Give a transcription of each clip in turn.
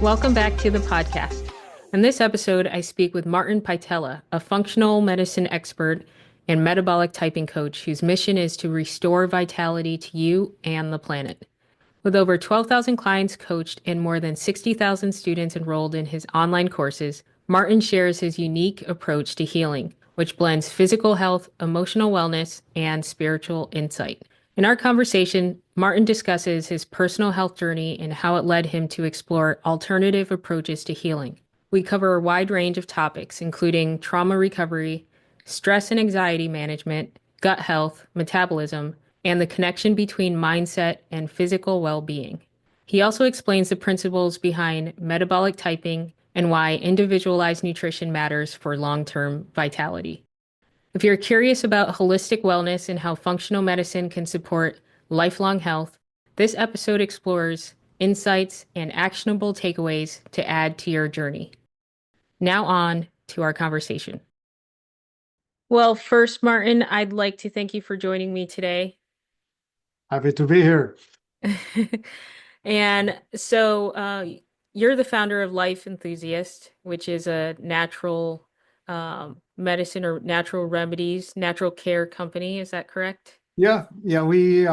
Welcome back to the podcast. In this episode, I speak with Martin Pytela, a functional medicine expert and metabolic typing coach whose mission is to restore vitality to you and the planet. With over 12,000 clients coached and more than 60,000 students enrolled in his online courses, Martin shares his unique approach to healing, which blends physical health, emotional wellness, and spiritual insight. In our conversation, Martin discusses his personal health journey and how it led him to explore alternative approaches to healing. We cover a wide range of topics, including trauma recovery, stress and anxiety management, gut health, metabolism, and the connection between mindset and physical well-being. He also explains the principles behind metabolic typing and why individualized nutrition matters for long-term vitality. If you're curious about holistic wellness and how functional medicine can support lifelong health, this episode explores insights and actionable takeaways to add to your journey. Now on to our conversation. Well, first, Martin, I'd like to thank you for joining me today. Happy to be here. And so you're the founder of Life Enthusiast, which is a natural medicine or natural remedies, natural care company. Is that correct? Yeah, we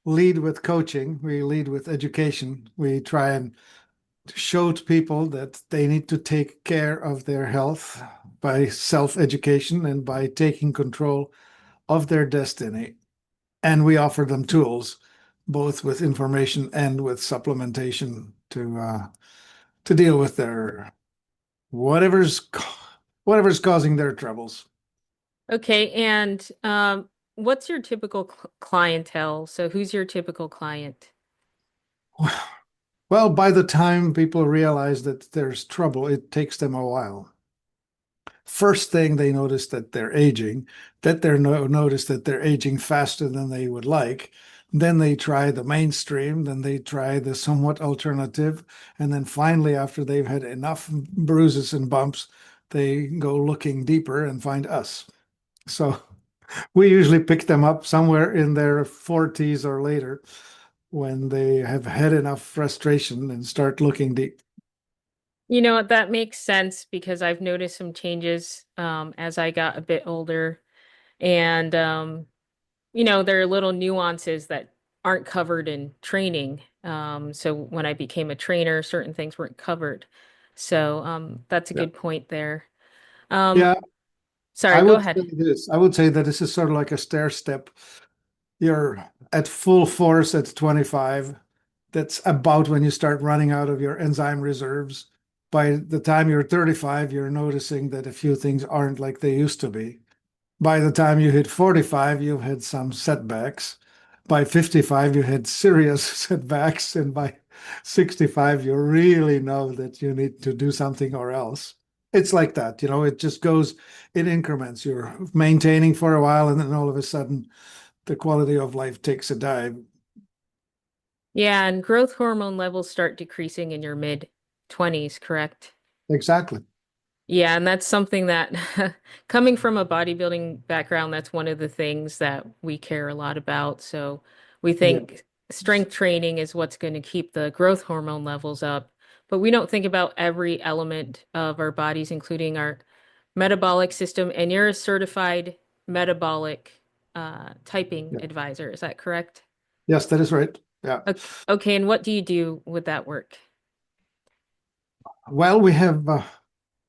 lead with coaching. We lead with education. We try and show to people that they need to take care of their health by self-education and by taking control of their destiny. And we offer them tools, both with information and with supplementation to deal with their whatever's causing their troubles. Okay, and what's your typical clientele? So who's your typical client? Well, by the time people realize that there's trouble, it takes them a while. First thing they notice that they're aging, notice that they're aging faster than they would like. Then they try the mainstream, then they try the somewhat alternative, and then finally, after they've had enough bruises and bumps, they go looking deeper and find us. So we usually pick them up somewhere in their 40s or later when they have had enough frustration and start looking deep. You know what, that makes sense because I've noticed some changes as I got a bit older. And there are little nuances that aren't covered in training. So when I became a trainer, certain things weren't covered. So that's a Yeah. good point there. Um, Yeah, sorry, I go would say ahead. this. I would say that this is sort of like a stair step. You're at full force at 25. That's about when you start running out of your enzyme reserves. By the time you're 35, you're noticing that a few things aren't like they used to be. By the time you hit 45, you've had some setbacks. By 55, you had serious setbacks. And by 65, you really know that you need to do something or else. It's like that, it just goes in increments. You're maintaining for a while, and then all of a sudden, the quality of life takes a dive. Yeah, and growth hormone levels start decreasing in your mid 20s, correct? Exactly. Yeah, and that's something that coming from a bodybuilding background, that's one of the things that we care a lot about. So we Yeah. think strength training is what's going to keep the growth hormone levels up, but we don't think about every element of our bodies, including our metabolic system. And you're a certified metabolic typing Yeah. advisor, is that correct? Yes, that is right. Yeah. Okay, and what do you do with that work? Well, we have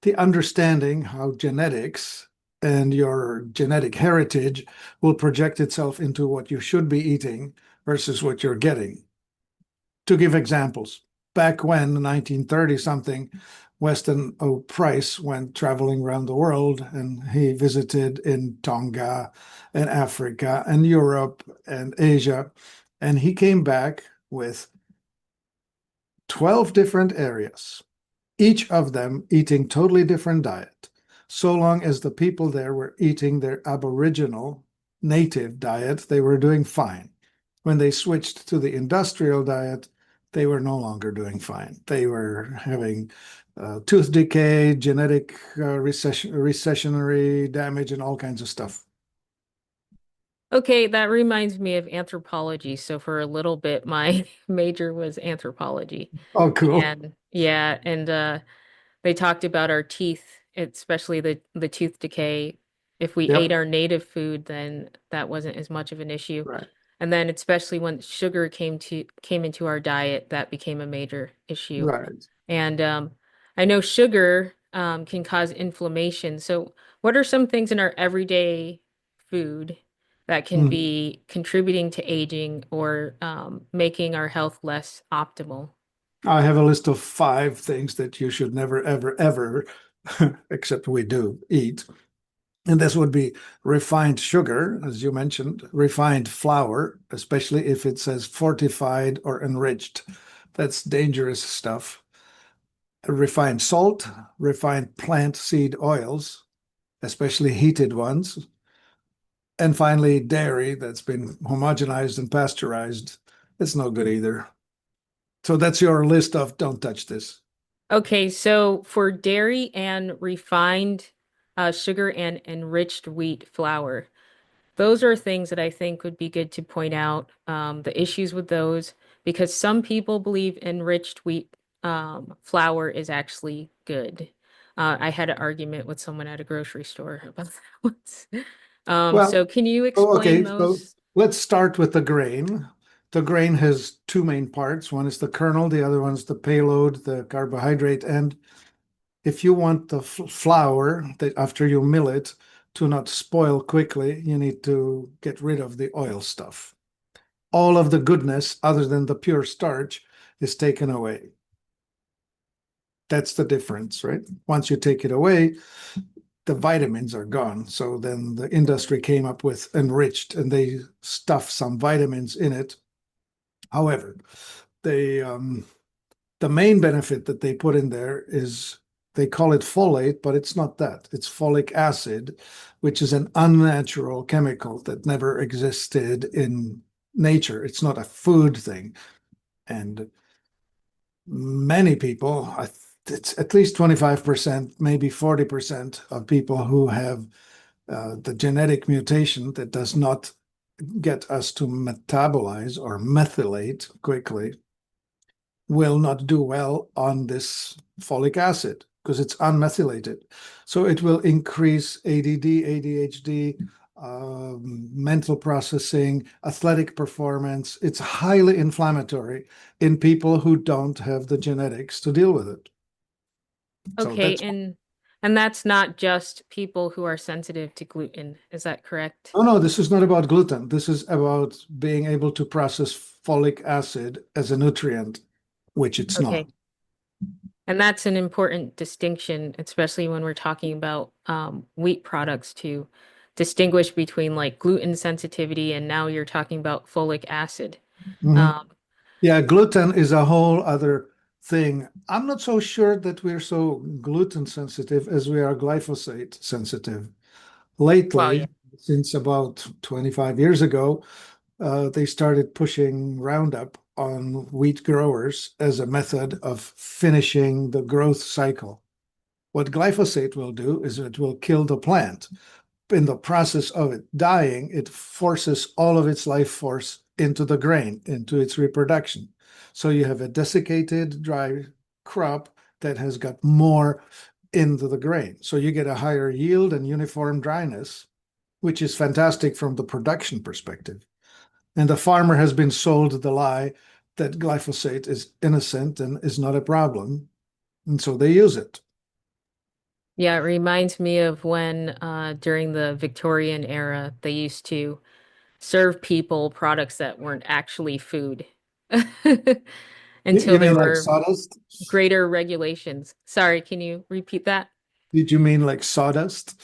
the understanding how genetics and your genetic heritage will project itself into what you should be eating versus what you're getting. To give examples, back when 1930 something, Weston O. Price went traveling around the world and he visited in Tonga and Africa and Europe and Asia. And he came back with 12 different areas, each of them eating totally different diet, so long as the people there were eating their aboriginal native diet, they were doing fine. When they switched to the industrial diet, they were no longer doing fine. They were having tooth decay, genetic recessionary damage, and all kinds of stuff. Okay, that reminds me of anthropology. So for a little bit, my major was anthropology. Oh, cool. And yeah, and they talked about our teeth, especially the tooth decay. If we ate Yep. our native food, then that wasn't as much of an issue. Right. And then especially when sugar came into our diet, that became a major issue. Right. And I know sugar can cause inflammation. So what are some things in our everyday food that can Mhm. be contributing to aging or making our health less optimal? I have a list of 5 things that you should never, ever, ever, except we do eat. And this would be refined sugar, as you mentioned, refined flour, especially if it says fortified or enriched. That's dangerous stuff. Refined salt, refined plant seed oils, especially heated ones. And finally, dairy that's been homogenized and pasteurized. It's no good either. So that's your list of don't touch this. Okay, so for dairy and refined sugar and enriched wheat flour, those are things that I think would be good to point out, the issues with those, because some people believe enriched wheat flour is actually good. I had an argument with someone at a grocery store about that once. So Well, can you oh, explain okay, so those? let's start with the grain. The grain has 2 main parts. One is the kernel, the other one's the payload, the carbohydrate end. If you want the flour that after you mill it to not spoil quickly, you need to get rid of the oil stuff. All of the goodness, other than the pure starch, is taken away. That's the difference, right? Once you take it away, the vitamins are gone. So then the industry came up with enriched and they stuff some vitamins in it. However, they the main benefit that they put in there is they call it folate, but it's not that. It's folic acid, which is an unnatural chemical that never existed in nature. It's not a food thing. And many people, it's at least 25%, maybe 40% of people who have the genetic mutation that does not get us to metabolize or methylate quickly will not do well on this folic acid because it's unmethylated. So it will increase ADD, ADHD, mental processing, athletic performance. It's highly inflammatory in people who don't have the genetics to deal with it. So Okay, that's and that's not just people who are sensitive to gluten. Is that correct? no, no, this is not about gluten. This is about being able to process folic acid as a nutrient, which it's not. Okay. And that's an important distinction, especially when we're talking about wheat products to distinguish between like gluten sensitivity and now you're talking about folic acid. Mhm. Um, Yeah, gluten is a whole other thing. I'm not so sure that we're so gluten sensitive as we are glyphosate sensitive. well, yeah. Lately, since about 25 years ago, they started pushing Roundup on wheat growers as a method of finishing the growth cycle. What glyphosate will do is it will kill the plant. In the process of it dying, it forces all of its life force into the grain, into its reproduction. So you have a desiccated, dry crop that has got more into the grain. So you get a higher yield and uniform dryness, which is fantastic from the production perspective. And the farmer has been sold the lie that glyphosate is innocent and is not a problem. And so they use it. Yeah, it reminds me of when during the Victorian era they used to serve people products that weren't actually food until You there mean like were sawdust? greater regulations. Sorry, can you repeat that? Did you mean like sawdust?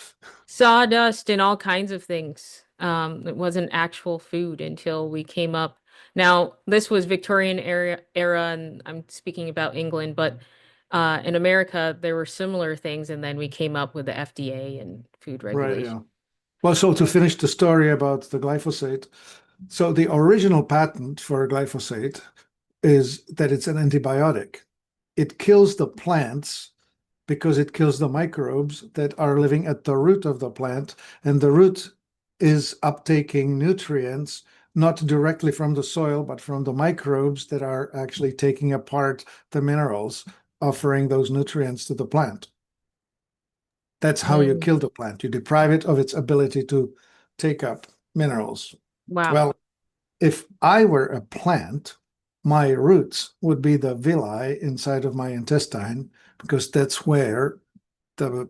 Sawdust and all kinds of things. It wasn't actual food until we came up. Now, this was Victorian era, and I'm speaking about England, but in America, there were similar things, and then we came up with the FDA and food Right, regulation. yeah. Well, so to finish the story about the glyphosate, so the original patent for glyphosate is that it's an antibiotic. It kills the plants because it kills the microbes that are living at the root of the plant, and the root is uptaking nutrients not directly from the soil, but from the microbes that are actually taking apart the minerals, offering those nutrients to the plant. That's how you Mm, kill the plant. You deprive it of its ability to take up minerals. wow. Well, if I were a plant, my roots would be the villi inside of my intestine because that's where the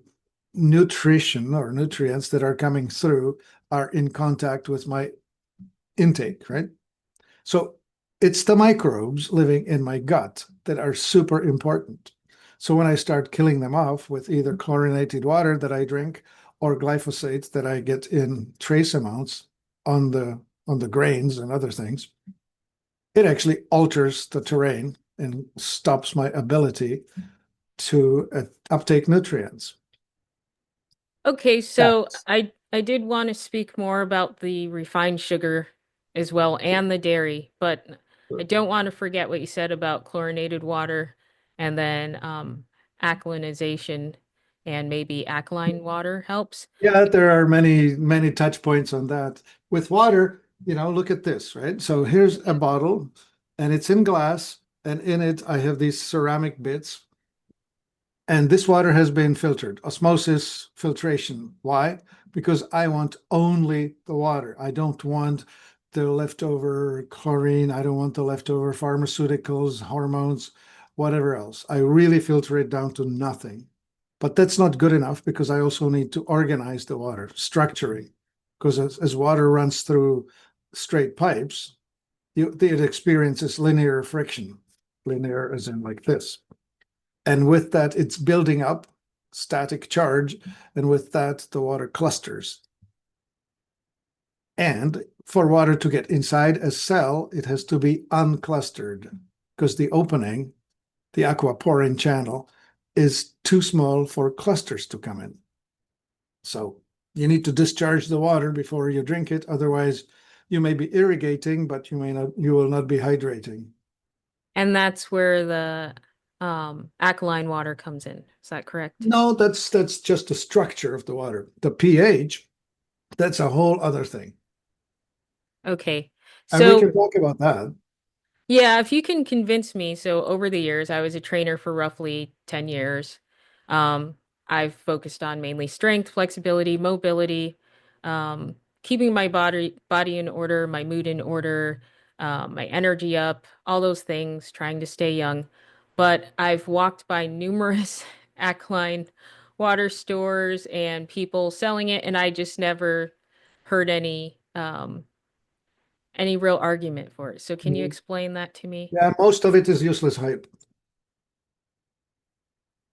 nutrition or nutrients that are coming through are in contact with my intake, right? So it's the microbes living in my gut that are super important. So when I start killing them off with either chlorinated water that I drink or glyphosate that I get in trace amounts on the grains and other things, it actually alters the terrain and stops my ability to uptake nutrients. Okay, so Yes. I did want to speak more about the refined sugar as well and the dairy, but I don't want to forget what you said about chlorinated water and then alkalinization and maybe alkaline water helps. Yeah, there are many, many touch points on that. With water, look at this, right? So here's a bottle and it's in glass, and in it I have these ceramic bits. And this water has been filtered, osmosis filtration. Why? Because I want only the water. I don't want the leftover chlorine. I don't want the leftover pharmaceuticals, hormones, whatever else. I really filter it down to nothing. But that's not good enough because I also need to organize the water, structuring. Because as water runs through straight pipes, it experiences linear friction. Linear as in like this. And with that, it's building up static charge. And with that, the water clusters. And for water to get inside a cell, it has to be unclustered because the opening, the aquaporin channel, is too small for clusters to come in. So you need to discharge the water before you drink it. Otherwise, you may be irrigating, but you will not be hydrating. And that's where the alkaline water comes in. Is that correct? No, that's just the structure of the water. The pH, that's a whole other thing. Okay. And we can So talk about that. yeah, if you can convince me. So over the years, I was a trainer for roughly 10 years. Um, I've focused on mainly strength, flexibility, mobility, keeping my body in order, my mood in order, my energy up, all those things, trying to stay young. But I've walked by numerous alkaline water stores and people selling it, and I just never heard any real argument for it. So can you explain that to me? Yeah, most of it is useless hype.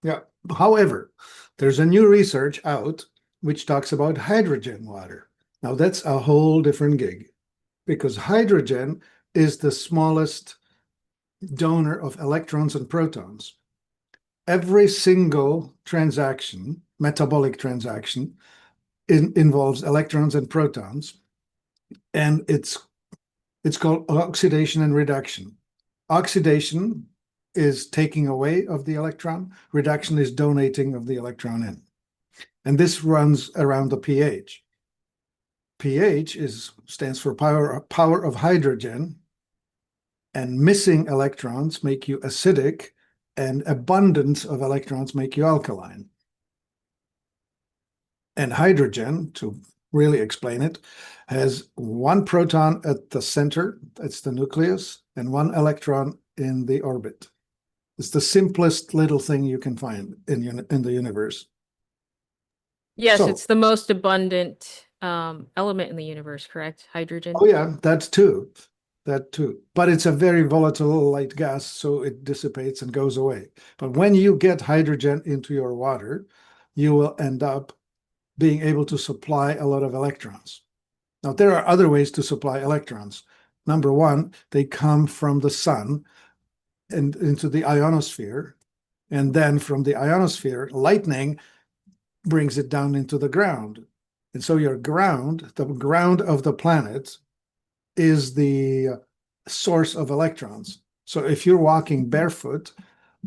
Yeah. However, there's a new research out which talks about hydrogen water. Now, that's a whole different gig because hydrogen is the smallest donor of electrons and protons. Every single transaction, metabolic transaction, involves electrons and protons, and it's called oxidation and reduction. Oxidation is taking away of the electron, reduction is donating of the electron in. And this runs around the pH. pH stands for power of hydrogen, and missing electrons make you acidic, and abundance of electrons make you alkaline. And hydrogen, to really explain it, has one proton at the center, that's the nucleus, and one electron in the orbit. It's the simplest little thing you can find in the universe. Yes, So, it's the most abundant element in the universe, correct? oh Hydrogen. yeah, that too. But it's a very volatile light gas, so it dissipates and goes away. But when you get hydrogen into your water, you will end up being able to supply a lot of electrons. Now, there are other ways to supply electrons. Number one, they come from the sun and into the ionosphere. And then from the ionosphere, lightning brings it down into the ground. And so your ground, the ground of the planet, is the source of electrons. So if you're walking barefoot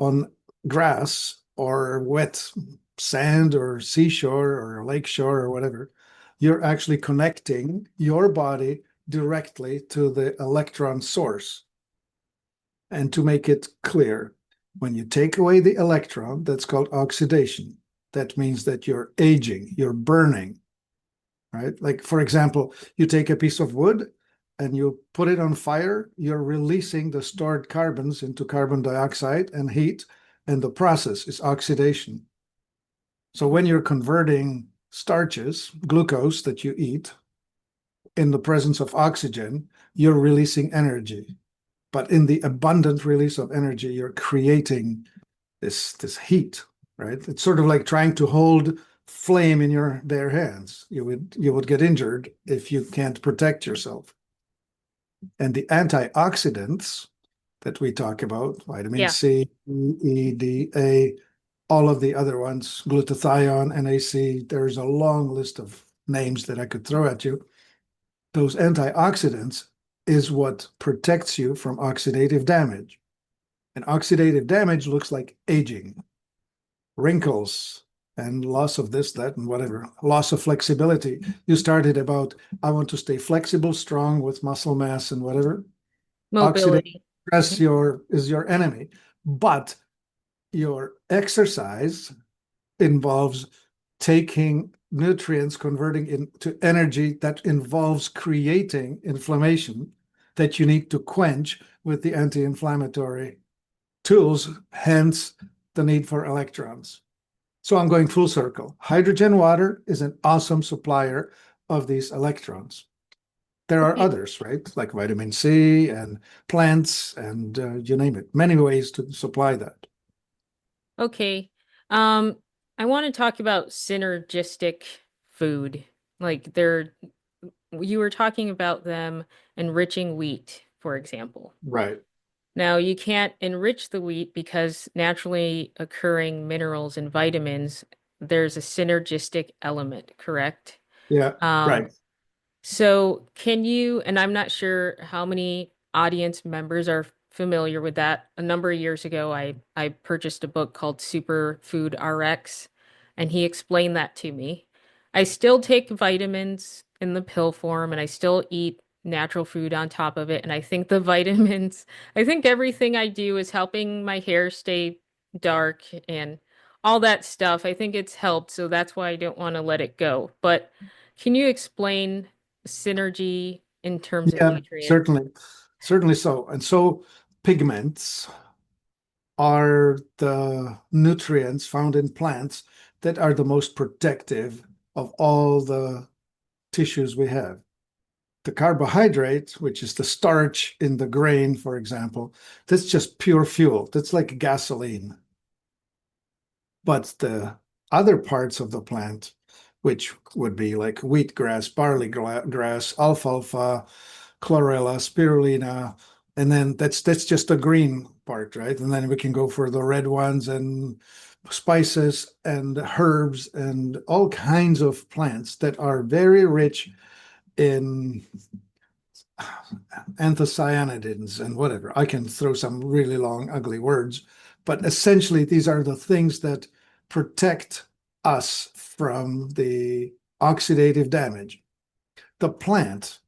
on grass or wet sand or seashore or lake shore or whatever, you're actually connecting your body directly to the electron source. And to make it clear, when you take away the electron, that's called oxidation. That means that you're aging, you're burning, right? Like, for example, you take a piece of wood and you put it on fire, you're releasing the stored carbons into carbon dioxide and heat, and the process is oxidation. So when you're converting starches, glucose that you eat, in the presence of oxygen, you're releasing energy. But in the abundant release of energy, you're creating this heat, right? It's sort of like trying to hold flame in your bare hands. You would get injured if you can't protect yourself. And the antioxidants that we talk about, vitamin Yeah. C, E, D, A, all of the other ones, glutathione, NAC, there's a long list of names that I could throw at you. Those antioxidants is what protects you from oxidative damage. And oxidative damage looks like aging, wrinkles, and loss of this, that, and whatever, loss of flexibility. You started about, I want to stay flexible, strong with muscle mass and whatever. Oxidative Mobility. stress Mhm. is your enemy. But your exercise involves taking nutrients, converting into energy that involves creating inflammation that you need to quench with the anti-inflammatory tools, hence the need for electrons. So I'm going full circle. Hydrogen water is an awesome supplier of these electrons. There are Okay. others, right? Like vitamin C and plants and you name it. Many ways to supply that. Okay. Um, I want to talk about synergistic food. Like you were talking about them enriching wheat, for example. Right. Now, you can't enrich the wheat because naturally occurring minerals and vitamins, there's a synergistic element, correct? Yeah. Um, Right. So, can you, and I'm not sure how many audience members are familiar with that. A number of years ago, I purchased a book called Superfood RX, and he explained that to me. I still take vitamins in the pill form, and I still eat natural food on top of it. And I think the vitamins, I think everything I do is helping my hair stay dark and all that stuff. I think it's helped, so that's why I don't want to let it go. But can you explain synergy in terms of Yeah, nutrients? certainly. Certainly so. And so pigments are the nutrients found in plants that are the most protective of all the tissues we have. The carbohydrate, which is the starch in the grain, for example, that's just pure fuel. That's like gasoline. But the other parts of the plant, which would be like wheatgrass, barley grass, alfalfa, chlorella, spirulina, and then that's just the green part, right? And then we can go for the red ones and spices and herbs and all kinds of plants that are very rich in anthocyanidins and whatever. I can throw some really long, ugly words, but essentially, these are the things that protect us from the oxidative damage. The plant,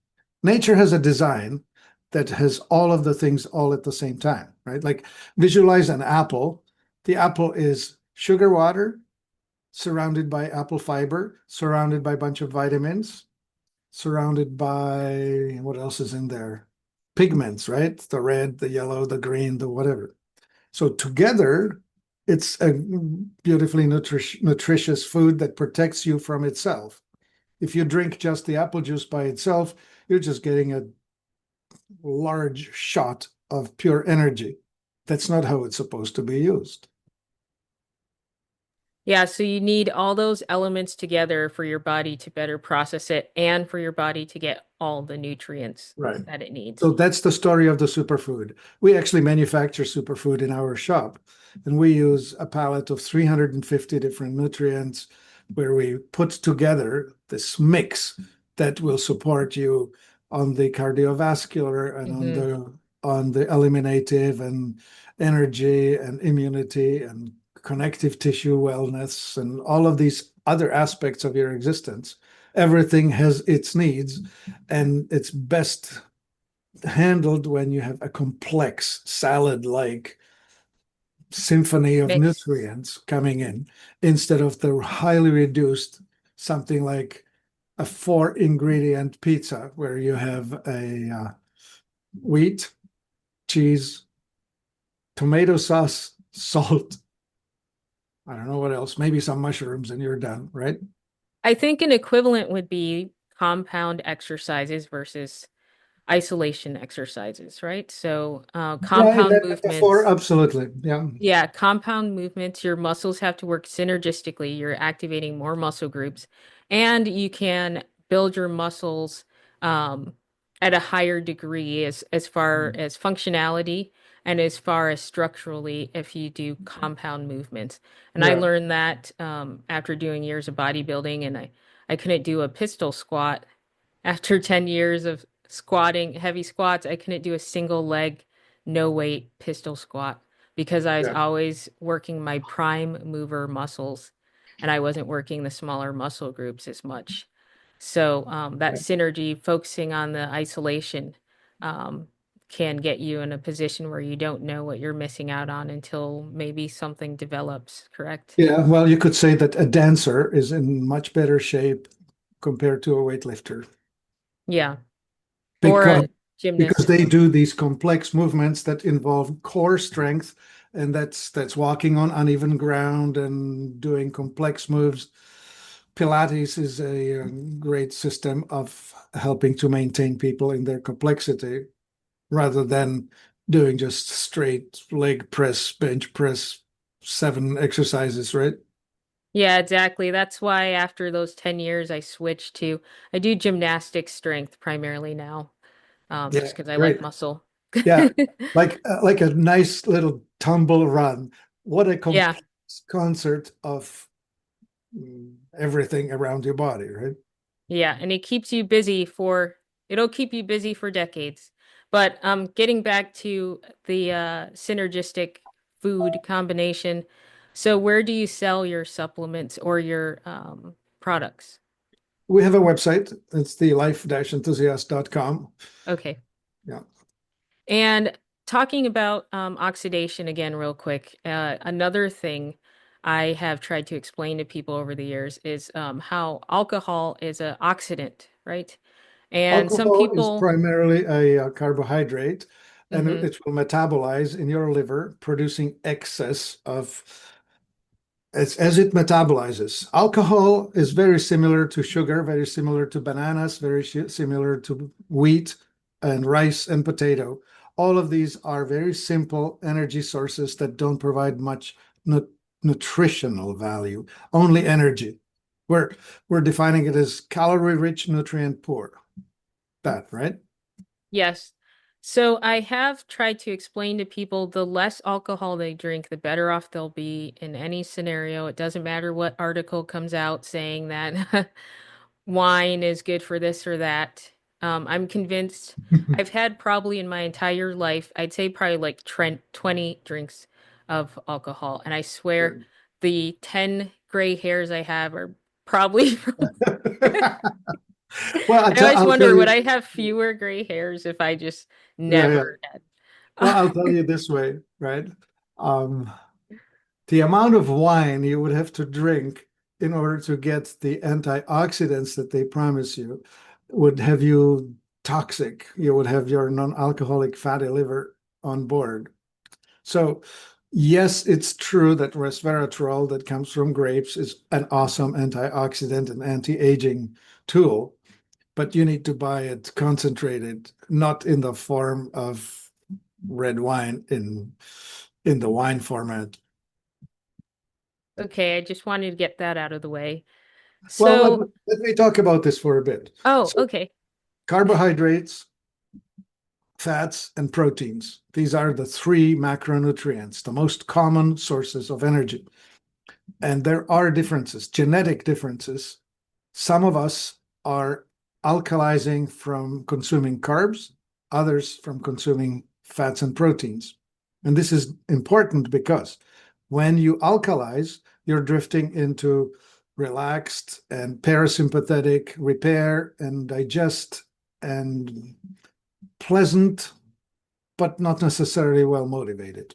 nature has a design that has all of the things all at the same time, right? Like visualize an apple. The apple is sugar water surrounded by apple fiber, surrounded by a bunch of vitamins, surrounded by what else is in there? Pigments, right? The red, the yellow, the green, the whatever. So together, it's a beautifully nutritious food that protects you from itself. If you drink just the apple juice by itself, you're just getting a large shot of pure energy. That's not how it's supposed to be used. Yeah, so you need all those elements together for your body to better process it and for your body to get all the nutrients Right. that it needs. So that's the story of the superfood. We actually manufacture superfood in our shop, and we use a palette of 350 different nutrients where we put together this mix that will support you on the cardiovascular and Hmm. on the eliminative and energy and immunity and connective tissue wellness and all of these other aspects of your existence. everything has its needs, and it's best handled when you have a complex salad-like symphony of Mix. nutrients coming in instead of the highly reduced something like a four ingredient pizza where you have a wheat, cheese, tomato sauce, salt. I don't know what else, maybe some mushrooms, and you're done, right? I think an equivalent would be compound exercises versus isolation exercises, right? So, Yeah, in compound that metaphor, movements. absolutely. Yeah. Yeah, compound movements, your muscles have to work synergistically. You're activating more muscle groups, and you can build your muscles um, at a higher degree as far as functionality and as far as structurally if you do compound movements. And I Yeah. learned that after doing years of bodybuilding, and I couldn't do a pistol squat after 10 years of squatting, heavy squats. I couldn't do a single leg, no weight pistol squat because I was Yeah. always working my prime mover muscles and I wasn't working the smaller muscle groups as much. So that Yeah. synergy, focusing on the isolation, um, can get you in a position where you don't know what you're missing out on until maybe something develops, correct? Yeah, well, you could say that a dancer is in much better shape compared to a weightlifter Yeah. Or because a because gymnast. they do these complex movements that involve core strength, and that's walking on uneven ground and doing complex moves. Pilates is a great system of helping to maintain people in their complexity rather than doing just straight leg press, bench press, seven exercises, right? Yeah, exactly. That's why after those 10 years, I do gymnastic strength primarily now, Yeah, just because I like great. muscle. Yeah, like a nice little tumble run. What a Yeah, complete concert of everything around your body, right? yeah. And it'll keep you busy for decades. But getting back to the synergistic food combination, so where do you sell your supplements or your products? We have a website. It's the life-enthusiast.com. Okay. Yeah. And talking about oxidation again, real quick, another thing I have tried to explain to people over the years is how alcohol is an oxidant, right? And some Alcohol is people, primarily a carbohydrate, and hmm it will metabolize in your liver, producing excess of as it metabolizes. Alcohol is very similar to sugar, very similar to bananas, very similar to wheat and rice and potato. All of these are very simple energy sources that don't provide much nu nutritional value, only energy. We're we're defining it as calorie rich, nutrient poor. That, right? yes. So I have tried to explain to people the less alcohol they drink, the better off they'll be in any scenario. It doesn't matter what article comes out saying that wine is good for this or that. I'm convinced I've had probably in my entire life, I'd say probably like 20 drinks of alcohol. And I swear the 10 gray hairs I have are probably from. Well, I always I'll tell wonder, would you. I have fewer gray hairs if I just Yeah, yeah. never had? Well, I'll tell you this way, right? Um, the amount of wine you would have to drink in order to get the antioxidants that they promise you would have you toxic. You would have your non-alcoholic fatty liver on board. So, yes, it's true that resveratrol that comes from grapes is an awesome antioxidant and anti-aging tool, but you need to buy it concentrated, not in the form of red wine in the wine format. Okay, I just wanted to get that out of the way. Well, So, let me talk about this for a bit. oh, So, okay. carbohydrates, fats, and proteins. These are the three macronutrients, the most common sources of energy. And there are differences, genetic differences. Some of us are alkalizing from consuming carbs, others from consuming fats and proteins. And this is important because when you alkalize, you're drifting into relaxed and parasympathetic, repair and digest, and pleasant, but not necessarily well motivated.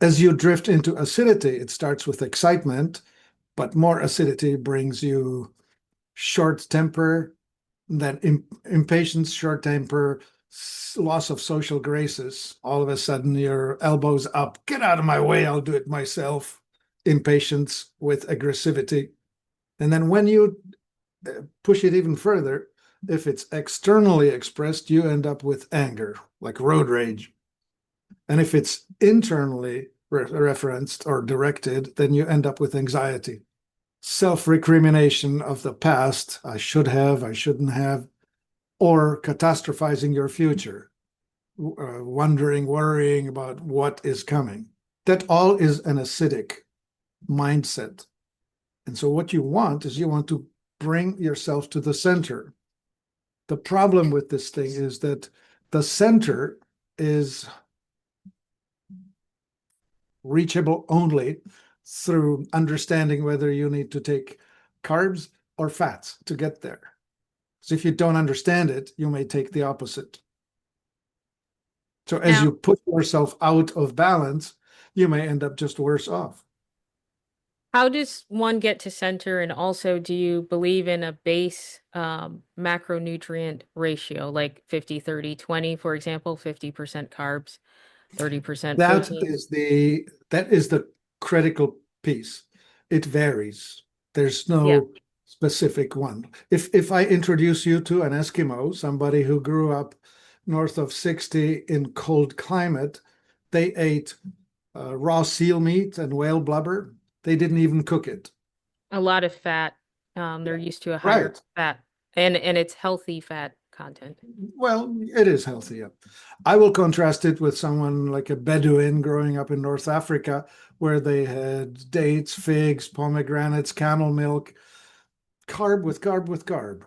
As you drift into acidity, it starts with excitement, but more acidity brings you short temper, then impatience, short temper, loss of social graces. All of a sudden, your elbows up, get out of my way, I'll do it myself. Impatience with aggressivity. And then when you push it even further, if it's externally expressed, you end up with anger, like road rage. And if it's internally referenced or directed, then you end up with anxiety, self-recrimination of the past. I should have, I shouldn't have, or catastrophizing your future, wondering, worrying about what is coming. That all is an acidic mindset. And so what you want is you want to bring yourself to the center. The problem with this thing is that the center is reachable only through understanding whether you need to take carbs or fats to get there. So if you don't understand it, you may take the opposite. So as Now, you put yourself out of balance, you may end up just worse off. how does one get to center? And also, do you believe in a base macronutrient ratio, like 50-30-20, for example, 50% carbs, 30% That protein? is the critical piece. It varies. There's Yeah, no specific one. If I introduce you to an Eskimo, somebody who grew up north of 60 in cold climate, they ate raw seal meat and whale blubber. They didn't even cook it. a lot of fat. They're used to a higher Right. fat, and it's healthy fat content. Well, it is healthy. Yeah. I will contrast it with someone like a Bedouin growing up in North Africa, where they had dates, figs, pomegranates, camel milk, carb with carb with carb.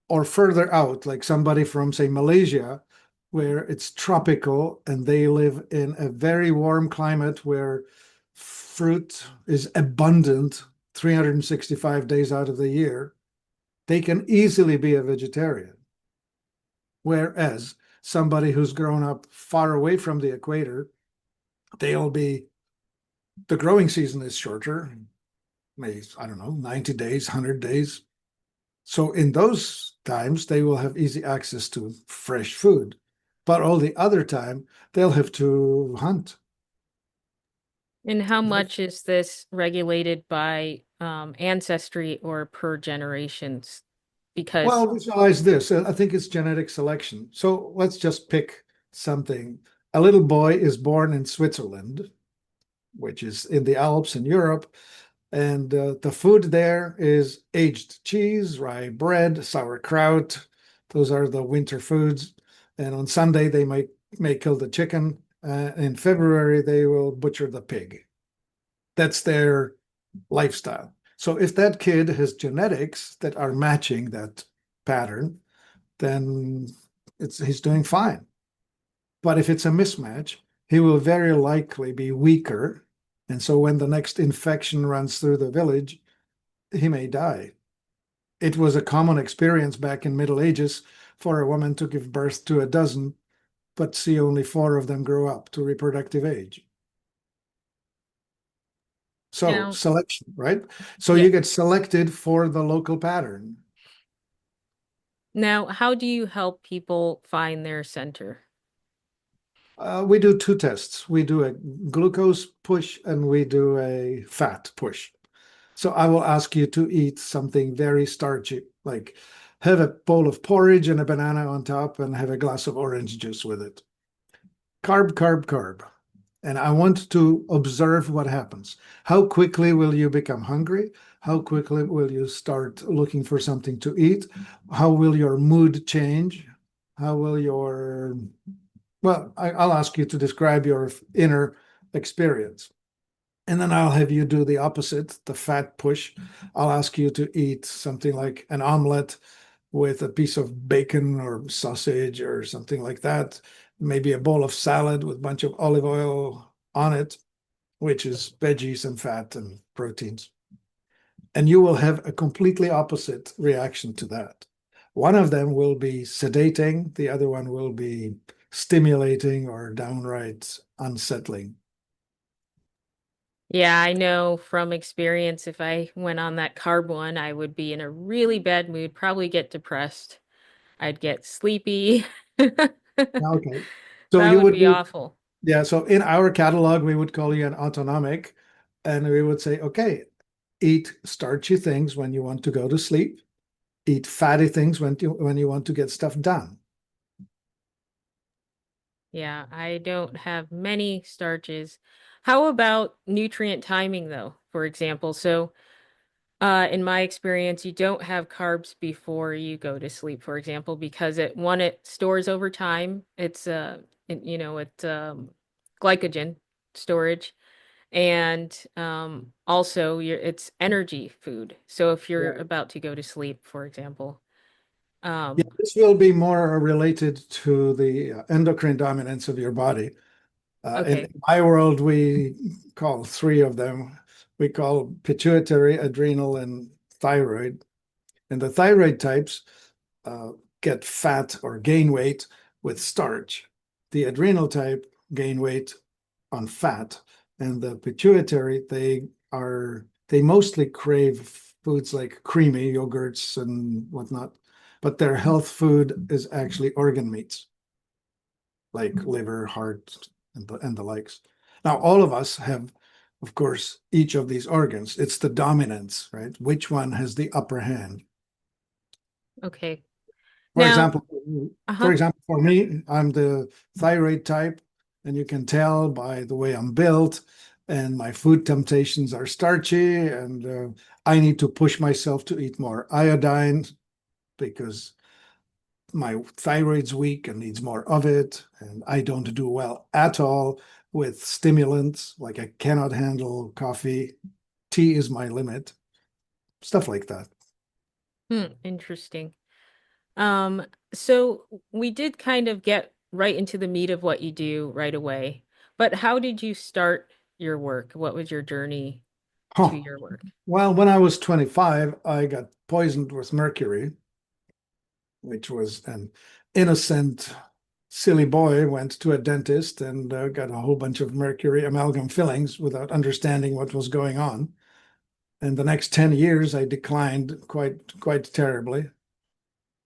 Or further out, like somebody from, say, Malaysia, where it's tropical and they live in a very warm climate where fruit is abundant 365 days out of the year, they can easily be a vegetarian. Whereas somebody who's grown up far away from the equator, they'll be, the growing season is shorter, maybe, I don't know, 90 days, 100 days. So in those times, they will have easy access to fresh food. But all the other time, they'll have to hunt. And how much is this regulated by ancestry or per generations? Because, Well, visualize this. I think it's genetic selection. So let's just pick something. A little boy is born in Switzerland, which is in the Alps in Europe. And the food there is aged cheese, rye bread, sauerkraut. Those are the winter foods. And on Sunday, they may kill the chicken. In February, they will butcher the pig. That's their lifestyle. So if that kid has genetics that are matching that pattern, then he's doing fine. But if it's a mismatch, he will very likely be weaker. And so when the next infection runs through the village, he may die. It was a common experience back in Middle Ages for a woman to give birth to a dozen, but see only four of them grow up to reproductive age. So now, selection, right? So yeah. you get selected for the local pattern. Now, how do you help people find their center? We do two tests. We do a glucose push and we do a fat push. So I will ask you to eat something very starchy, like have a bowl of porridge and a banana on top and have a glass of orange juice with it. Carb, carb, carb. And I want to observe what happens. How quickly will you become hungry? How quickly will you start looking for something to eat? How will your mood change? How will your, well, I'll ask you to describe your inner experience. And then I'll have you do the opposite, the fat push. I'll ask you to eat something like an omelet with a piece of bacon or sausage or something like that. Maybe a bowl of salad with a bunch of olive oil on it, which is veggies and fat and proteins. And you will have a completely opposite reaction to that. One of them will be sedating, the other one will be stimulating or downright unsettling. Yeah, I know from experience, if I went on that carb one, I would be in a really bad mood, probably get depressed. I'd get sleepy. Okay. So That you would would be be, awful. yeah, so in our catalog, we would call you an autonomic, and we would say, okay, eat starchy things when you want to go to sleep, eat fatty things when you want to get stuff done. Yeah, I don't have many starches. How about nutrient timing, though, for example? So, in my experience, you don't have carbs before you go to sleep, for example, because it stores over time. It's glycogen storage, and also it's energy food. So if you're Yeah. about to go to sleep, for example, Yeah, um, this will be more related to the endocrine dominance of your body. In okay. my world, we call three of them. We call pituitary, adrenal, and thyroid. And the thyroid types uh, get fat or gain weight with starch. The adrenal type gain weight on fat, and the pituitary they mostly crave foods like creamy yogurts and whatnot, but their health food is actually organ meats like liver, heart, and the likes. Now, all of us have, of course, each of these organs. It's the dominance, right? Which one has the upper hand? Okay. For Now, example, for uh-huh. example, for me, I'm the thyroid type, and you can tell by the way I'm built, and my food temptations are starchy, and I need to push myself to eat more iodine because my thyroid's weak and needs more of it, and I don't do well at all with stimulants. Like I cannot handle coffee. Tea is my limit. Stuff like that. Interesting. Um, so we did kind of get right into the meat of what you do right away. But how did you start your work? What was your journey to Huh. your work? Well, when I was 25, I got poisoned with mercury, which was an innocent, silly boy went to a dentist and got a whole bunch of mercury amalgam fillings without understanding what was going on. And the next 10 years, I declined quite terribly.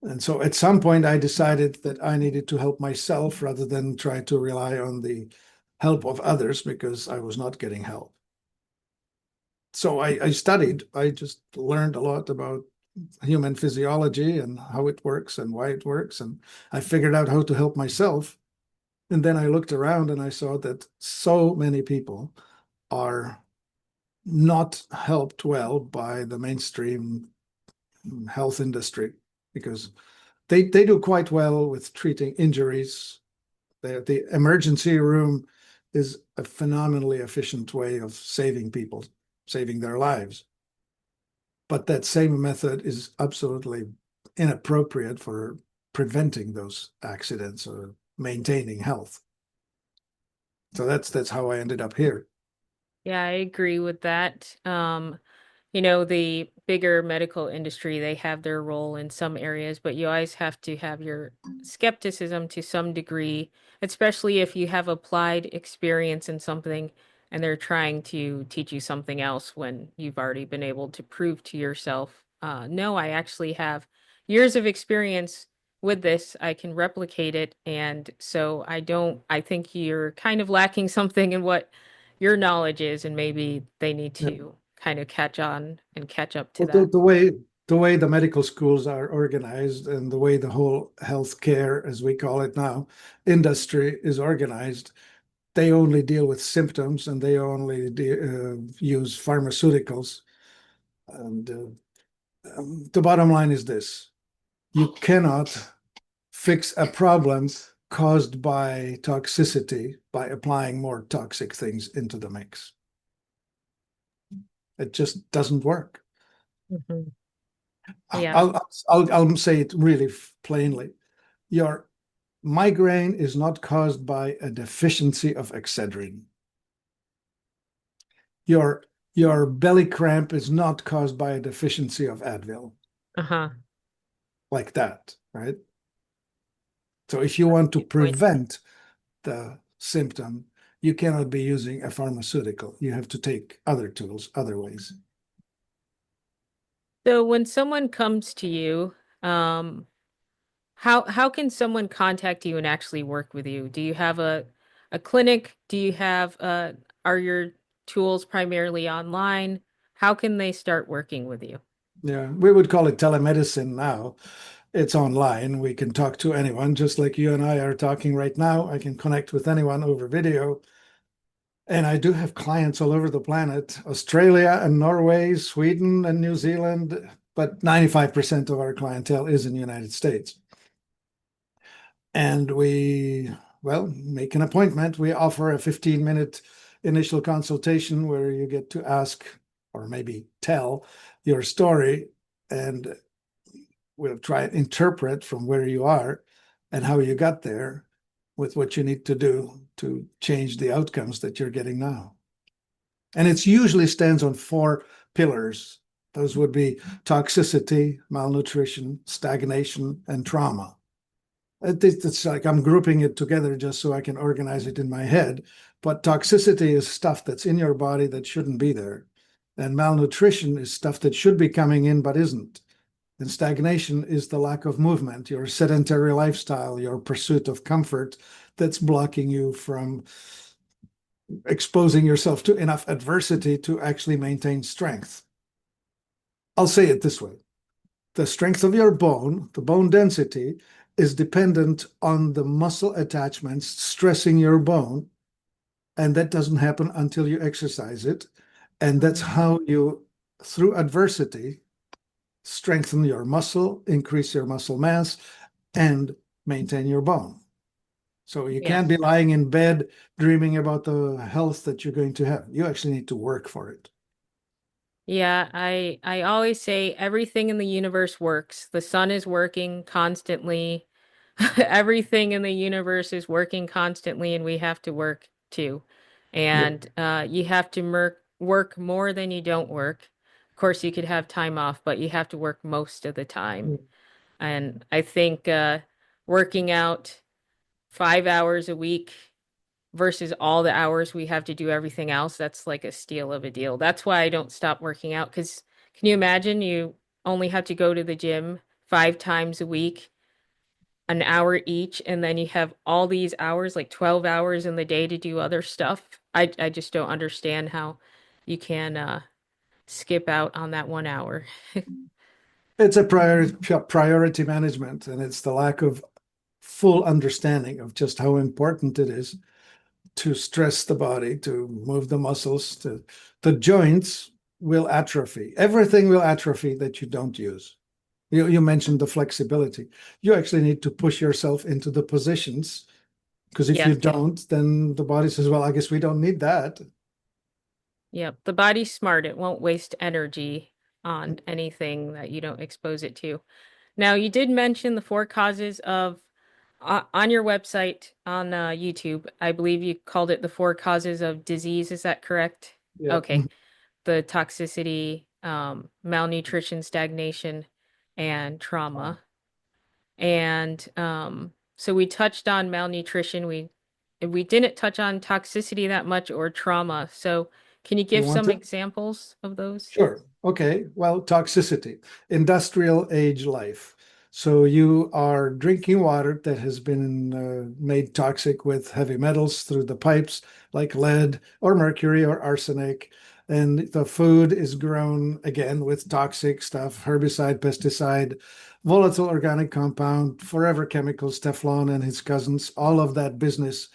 And so at some point, I decided that I needed to help myself rather than try to rely on the help of others because I was not getting help. So I studied. I just learned a lot about human physiology and how it works and why it works. And I figured out how to help myself. And then I looked around and I saw that so many people are not helped well by the mainstream health industry because they do quite well with treating injuries. The emergency room is a phenomenally efficient way of saving people, saving their lives. But that same method is absolutely inappropriate for preventing those accidents or maintaining health. So that's how I ended up here. Yeah, I agree with that. The bigger medical industry, they have their role in some areas, but you always have to have your skepticism to some degree, especially if you have applied experience in something and they're trying to teach you something else when you've already been able to prove to yourself, no, I actually have years of experience with this. I can replicate it. And so I think you're kind of lacking something in what your knowledge is, and maybe they need Yeah. to kind of catch on and catch up to Well, that. the way the medical schools are organized and the way the whole healthcare, as we call it now, industry is organized, they only deal with symptoms and they only use pharmaceuticals. And the bottom line is this: you cannot fix a problem caused by toxicity by applying more toxic things into the mix. It just doesn't work. Mhm. Yeah. I'll say it really plainly. Your migraine is not caused by a deficiency of excedrin. Your Your belly cramp is not caused by a deficiency of Advil, Uh-huh. like that, right? So if you want to Good point. prevent the symptom, you cannot be using a pharmaceutical. You have to take other tools, other ways. So when someone comes to you, um, how can someone contact you and actually work with you? Do you have a clinic? Do you have are your tools primarily online? How can they start working with you? Yeah, we would call it telemedicine now. It's online. We can talk to anyone, just like you and I are talking right now. I can connect with anyone over video. And I do have clients all over the planet, Australia and Norway, Sweden and New Zealand, but 95% of our clientele is in the United States. And well, make an appointment. We offer a 15-minute initial consultation where you get to ask or maybe tell your story, and we'll try and interpret from where you are and how you got there with what you need to do to change the outcomes that you're getting now. And it usually stands on four pillars. Those would be toxicity, malnutrition, stagnation, and trauma. It's like I'm grouping it together just so I can organize it in my head. But toxicity is stuff that's in your body that shouldn't be there. And malnutrition is stuff that should be coming in but isn't. And stagnation is the lack of movement, your sedentary lifestyle, your pursuit of comfort that's blocking you from exposing yourself to enough adversity to actually maintain strength. I'll say it this way. The strength of your bone, the bone density, is dependent on the muscle attachments stressing your bone. And that doesn't happen until you exercise it. And that's Mm. how you, through adversity, strengthen your muscle, increase your muscle mass, and maintain your bone. So you can't be Yes. lying in bed dreaming about the health that you're going to have. You actually need to work for it. Yeah, I always say everything in the universe works. The sun is working constantly. Everything in the universe is working constantly, and we have to work too. Yep. And you have to work more than you don't work. Of course, you could have time off, but you have to work most of the time. And I think working out 5 hours a week versus all the hours we have to do everything else, that's like a steal of a deal. That's why I don't stop working out. Because can you imagine you only have to go to the gym 5 times a week, an hour each, and then you have all these hours, like 12 hours in the day to do other stuff? I just don't understand how you can skip out on that 1 hour. It's a priority management, and it's the lack of full understanding of just how important it is to stress the body, to move the muscles, to the joints will atrophy. Everything will atrophy that you don't use. You mentioned the flexibility. You actually need to push yourself into the positions because if you Yes. don't, then the body says, well, I guess we don't need that. Yep. The body's smart. It won't waste energy on anything that you don't expose it to. Now, you did mention the four causes of, on your website on YouTube, I believe you called it the four causes of disease. Is that correct? Yeah. Okay. The toxicity, malnutrition, stagnation, and trauma. And so we touched on malnutrition. We didn't touch on toxicity that much or trauma. So can you You give want some to? examples of those? Sure. Okay. Well, toxicity, industrial age life. So you are drinking water that has been made toxic with heavy metals through the pipes, like lead or mercury or arsenic. And the food is grown again with toxic stuff, herbicide, pesticide, volatile organic compound, forever chemicals, Teflon and his cousins, all of that business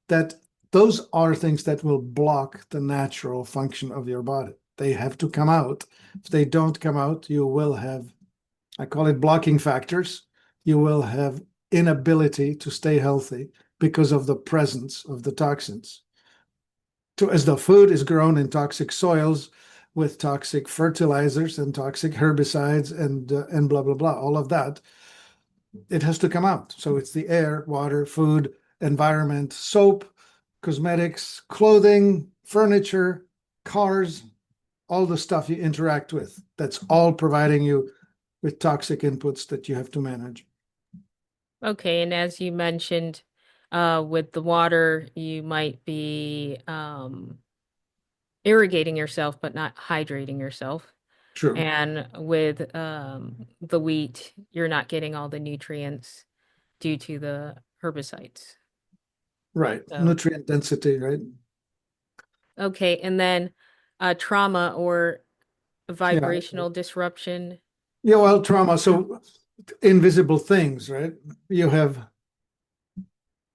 that those are things that will block the natural function of your body. They have to come out. If they don't come out, you will have, I call it blocking factors. You will have inability to stay healthy because of the presence of the toxins. So as the food is grown in toxic soils with toxic fertilizers and toxic herbicides and blah blah blah, all of that, it has to come out. So it's the air, water, food, environment, soap, cosmetics, clothing, furniture, cars. all the stuff you interact with. That's all providing you with toxic inputs that you have to manage. Okay, and as you mentioned, with the water, you might be irrigating yourself, but not hydrating yourself. True. And with the wheat, you're not getting all the nutrients due to the herbicides. Right. So, Nutrient density, right? okay, and then trauma or Yeah. vibrational disruption. Yeah, well, trauma. So invisible things, right? You have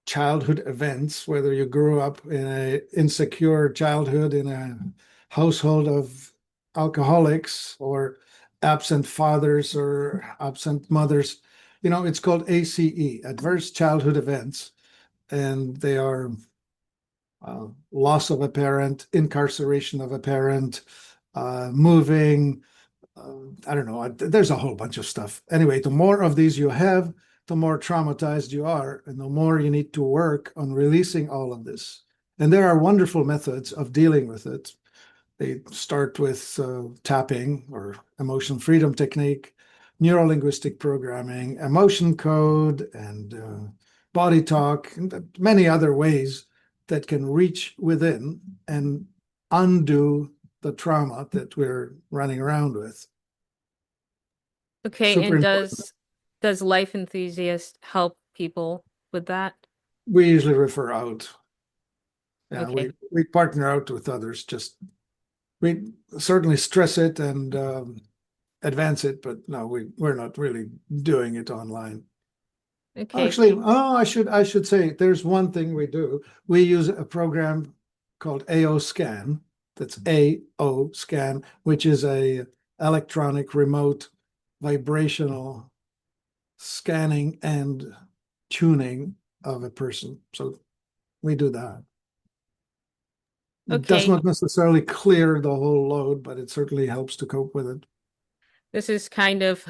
childhood events, whether you grew up in a insecure childhood in a household of alcoholics or absent fathers or absent mothers. It's called ACE, adverse childhood events, and they are loss of a parent, incarceration of a parent, moving, I don't know. There's a whole bunch of stuff. Anyway, the more of these you have, the more traumatized you are, and the more you need to work on releasing all of this. And there are wonderful methods of dealing with it. They start with tapping or emotion freedom technique, neuro-linguistic programming, emotion code, and body talk, and many other ways that can reach within and undo the trauma that we're running around with. Okay, Super and important. does Life Enthusiast help people with that? We usually refer out. Yeah, we Okay. we partner out with others. Just we certainly stress it and advance it, but no, we're not really doing it online. Okay. Actually, oh, I should say there's one thing we do. We use a program called AO Scan. That's AO Scan, which is a electronic remote vibrational scanning and tuning of a person. So we do that. It does Okay. not necessarily clear the whole load, but it certainly helps to cope with it. This is kind of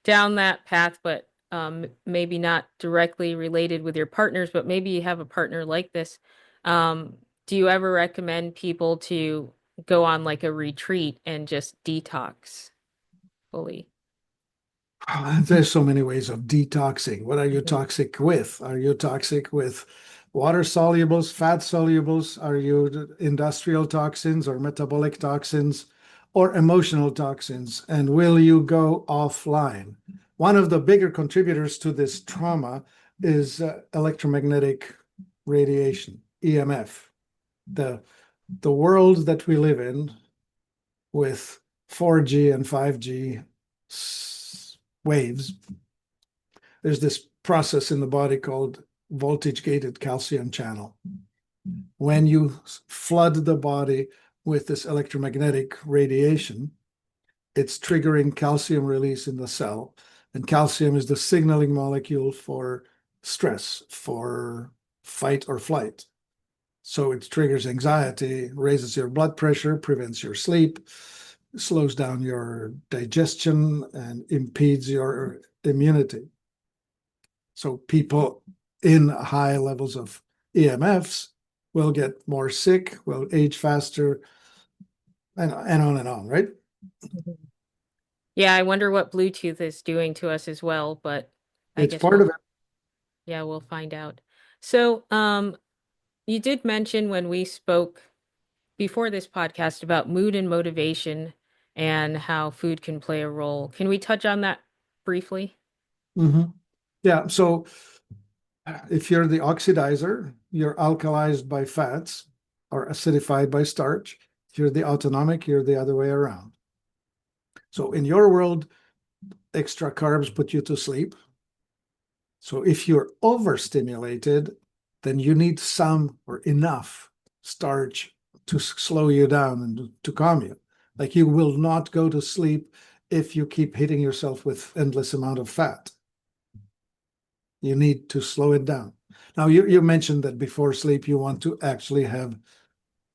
down that path, but maybe not directly related with your partners, but maybe you have a partner like this. Um, do you ever recommend people to go on like a retreat and just detox fully? There's so many ways of detoxing. What are you Mhm. toxic with? Are you toxic with water solubles, fat solubles? Are you industrial toxins or metabolic toxins or emotional toxins? And will you go offline? One of the bigger contributors to this trauma is electromagnetic radiation, EMF. The the world that we live in with 4G and 5G waves, there's this process in the body called voltage gated calcium channel. When you flood the body with this electromagnetic radiation, it's triggering calcium release in the cell. And calcium is the signaling molecule for stress, for fight or flight. So it triggers anxiety, raises your blood pressure, prevents your sleep, slows down your digestion, and impedes your immunity. So people in high levels of EMFs will get more sick, will age faster, and on and on, right? Mhm. Yeah, I wonder what Bluetooth is doing to us as well, but I It's guess part of it. yeah, we'll find out. So, you did mention when we spoke before this podcast about mood and motivation and how food can play a role. Can we touch on that briefly? Mhm. Yeah. So if you're the oxidizer, you're alkalized by fats or acidified by starch. If you're the autonomic, you're the other way around. So in your world, extra carbs put you to sleep. So if you're overstimulated, then you need some or enough starch to slow you down and to calm you. Like you will not go to sleep if you keep hitting yourself with endless amount of fat. You need to slow it down. Now you mentioned that before sleep you want to actually have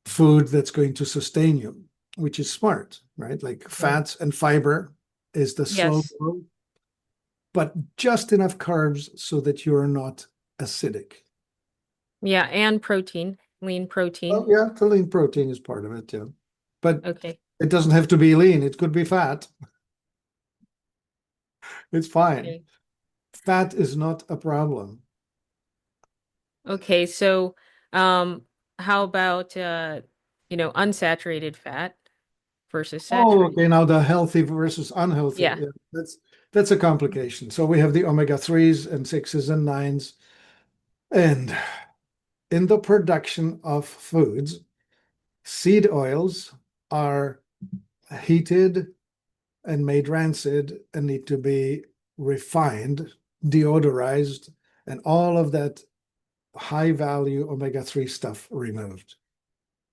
food that's going to sustain you, which is smart, right? Like Mm. fats and fiber is the slow Yes. burn, but just enough carbs so that you're not acidic. Yeah, and protein, lean Oh protein. yeah, the lean protein is part of it, yeah. But Okay. It doesn't have to be lean. It could be fat. It's fine. Okay. Fat is not a problem. Okay, so um how about unsaturated fat versus Oh, saturated? okay. Now the healthy versus unhealthy. Yeah. Yeah, that's a complication. So we have the omega threes and sixes and nines, and in the production of foods, seed oils are heated and made rancid and need to be refined, deodorized, and all of that high value omega-3 stuff removed.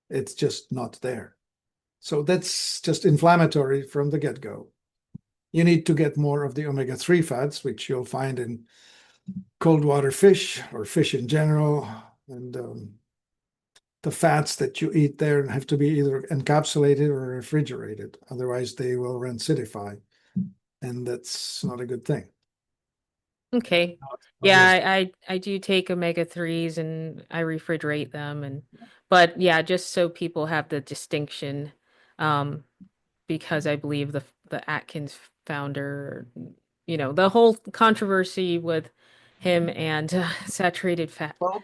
It's just not there. So that's just inflammatory from the get-go. You need to get more of the omega-3 fats, which you'll find in cold water fish or fish in general. And the fats that you eat there have to be either encapsulated or refrigerated. Otherwise, they will rancidify. And that's not a good thing. Okay. Not Yeah, as I do take omega 3s and I refrigerate them but yeah, just so people have the distinction, um, because I believe the Atkins founder, the whole controversy with him and saturated fat. well.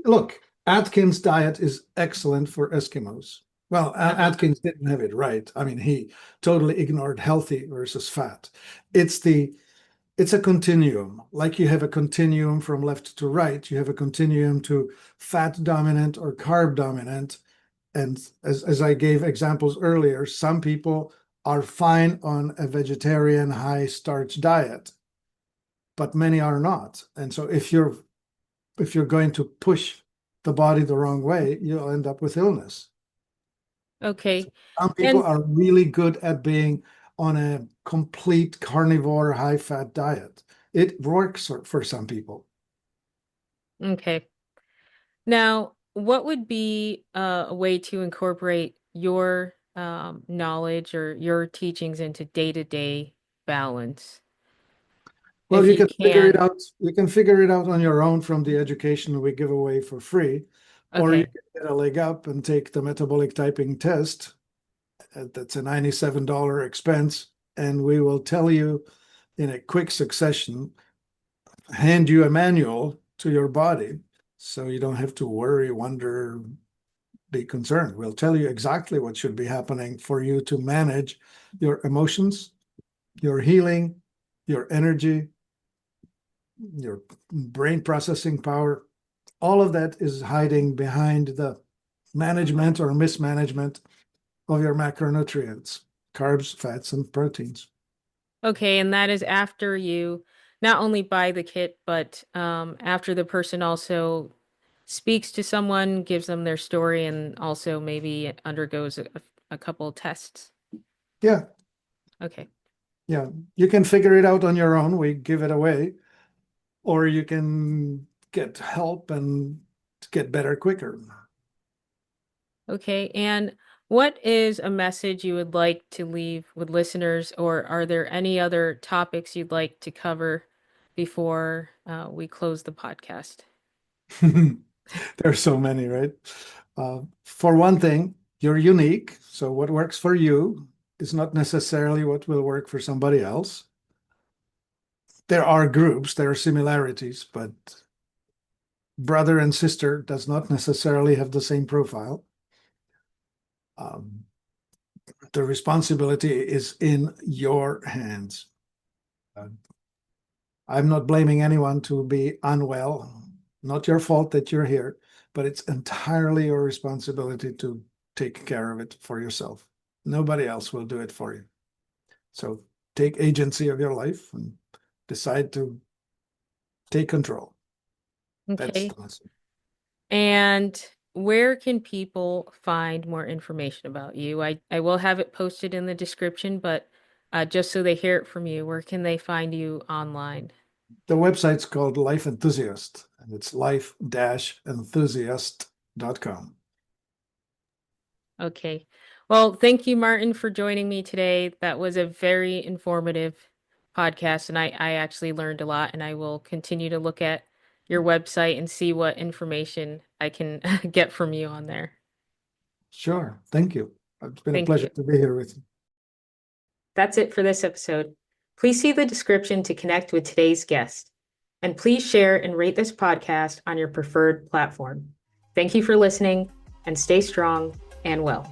Look, Atkins' diet is excellent for Eskimos. Well, Uh-huh. Atkins didn't have it right. I mean, he totally ignored healthy versus fat. It's the it's a continuum. Like you have a continuum from left to right, you have a continuum to fat dominant or carb dominant. And as I gave examples earlier, some people are fine on a vegetarian high starch diet, but many are not. And so if you're going to push the body the wrong way, you'll end up with illness. Okay. Some people And are really good at being on a complete carnivore, high fat diet. It works for some people. okay. Now, what would be a way to incorporate your knowledge or your teachings into day-to-day balance? Well, If you you can figure it can. out. You can figure it out on your own from the education we give away for free, or you Okay. can get a leg up and take the metabolic typing test. That's a $97 expense, and we will tell you in a quick succession, hand you a manual to your body so you don't have to worry, wonder, be concerned. We'll tell you exactly what should be happening for you to manage your emotions, your healing, your energy, your brain processing power. All of that is hiding behind the management or mismanagement of your macronutrients, carbs, fats, and proteins. Okay, and that is after you not only buy the kit, but after the person also speaks to someone, gives them their story, and also maybe undergoes a couple of tests. Yeah, Okay. yeah. You can figure it out on your own. We give it away, or you can get help and get better quicker. Okay. And what is a message you would like to leave with listeners, or are there any other topics you'd like to cover before we close the podcast? There's so many, right? For one thing, you're unique. So what works for you is not necessarily what will work for somebody else. There are groups, there are similarities, but brother and sister does not necessarily have the same profile. Um, the responsibility is in your hands. Uh, I'm not blaming anyone to be unwell. Not your fault that you're here, but it's entirely your responsibility to take care of it for yourself. Nobody else will do it for you. So take agency of your life and decide to take control. That's Okay. the message. And where can people find more information about you? I will have it posted in the description, but just so they hear it from you, where can they find you online? The website's called Life Enthusiast, and it's life-enthusiast.com. Okay. Well, thank you, Martin, for joining me today. That was a very informative podcast, and I actually learned a lot, and I will continue to look at your website and see what information I can get from you on there. Sure. Thank you. It's been a Thank pleasure you. to be here with you. That's it for this episode. Please see the description to connect with today's guest. And please share and rate this podcast on your preferred platform. Thank you for listening, and stay strong and well.